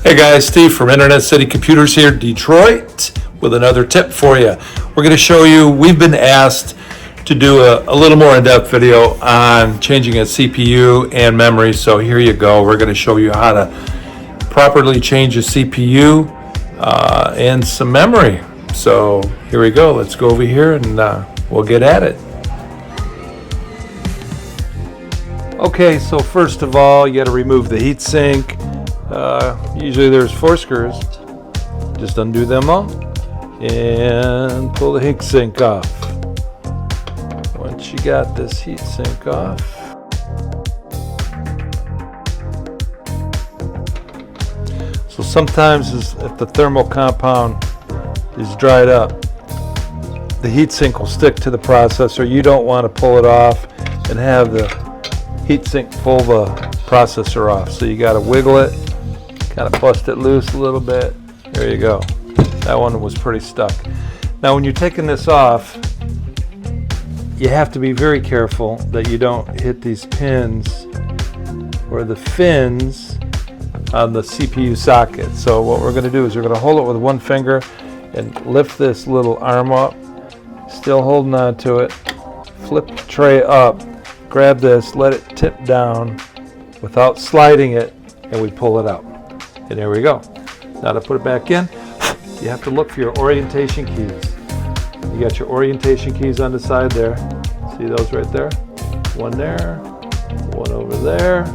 Hey guys, Steve from Internet City Computers here, Detroit, with another tip for you. We're going to show you, we've been asked to do a little more in-depth video on changing a CPU and memory, so here you go. We're going to show you how to properly change a CPU and some memory. So here we go. Let's go over here and we'll get at it. Okay, so first of all, you got to remove the heatsink. Usually there's 4 screws. Just undo them all and pull the heatsink off. Once you got this heatsink off, so sometimes if the thermal compound is dried up, the heatsink will stick to the processor. You don't want to pull it off and have the heatsink pull the processor off. So you got to wiggle it, kind of bust it loose a little bit. There you go. That one was pretty stuck. Now when you're taking this off, you have to be very careful that you don't hit these pins or the fins on the CPU socket. So what we're going to do is we're going to hold it with one finger and lift this little arm up, still holding on to it, flip the tray up, grab this, let it tip down without sliding it, and we pull it out. And there we go. Now to put it back in, you have to look for your orientation keys. You got your orientation keys on the side there. See those right there? One there, one over there.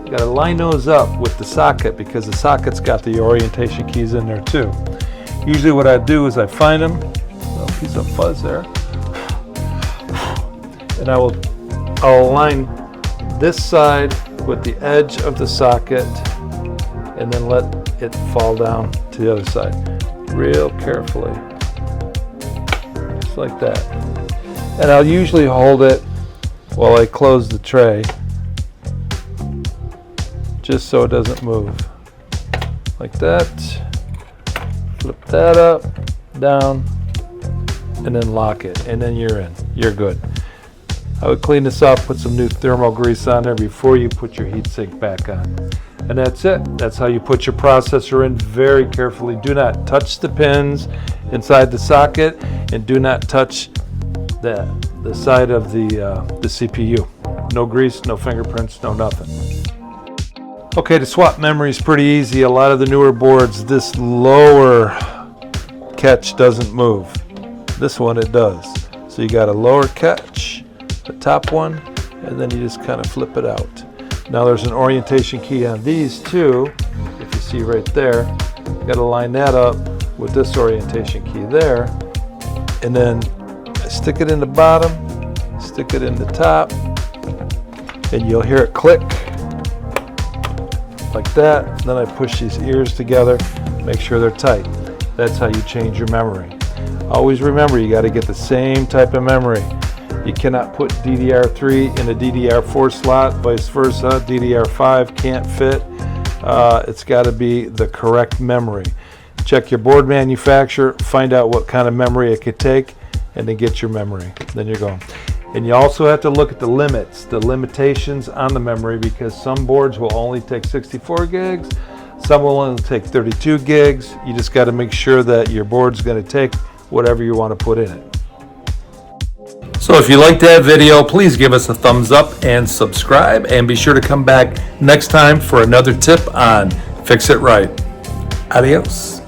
You got to line those up with the socket because the socket's got the orientation keys in there too. Usually what I do is I find them, a little piece of fuzz there, and I'll align this side with the edge of the socket and then let it fall down to the other side real carefully, just like that. And I'll usually hold it while I close the tray just so it doesn't move, like that. Flip that up, down, and then lock it, and then you're in, you're good. I would clean this up, put some new thermal grease on there before you put your heatsink back on. And that's it. That's how you put your processor in very carefully. Do not touch the pins inside the socket, and do not touch the side of the CPU. No grease, no fingerprints, no nothing. Okay, to swap memory is pretty easy. A lot of the newer boards, this lower catch doesn't move. This one it does. So you got a lower catch, the top one, and then you just kind of flip it out. Now there's an orientation key on these too, if you see right there. You got to line that up with this orientation key there, and then stick it in the bottom, stick it in the top, and you'll hear it click like that. And then I push these ears together, make sure they're tight. That's how you change your memory. Always remember, you got to get the same type of memory. You cannot put DDR3 in a DDR4 slot, vice versa. DDR5 can't fit. It's got to be the correct memory. Check your board manufacturer, find out what kind of memory it could take, and then get your memory. Then you're going. And you also have to look at the limits, the limitations on the memory, because some boards will only take 64 gigs, some will only take 32 gigs. You just got to make sure that your board's going to take whatever you want to put in it. So if you liked that video, please give us a thumbs up and subscribe, and be sure to come back next time for another tip on Fix It Right. Adios.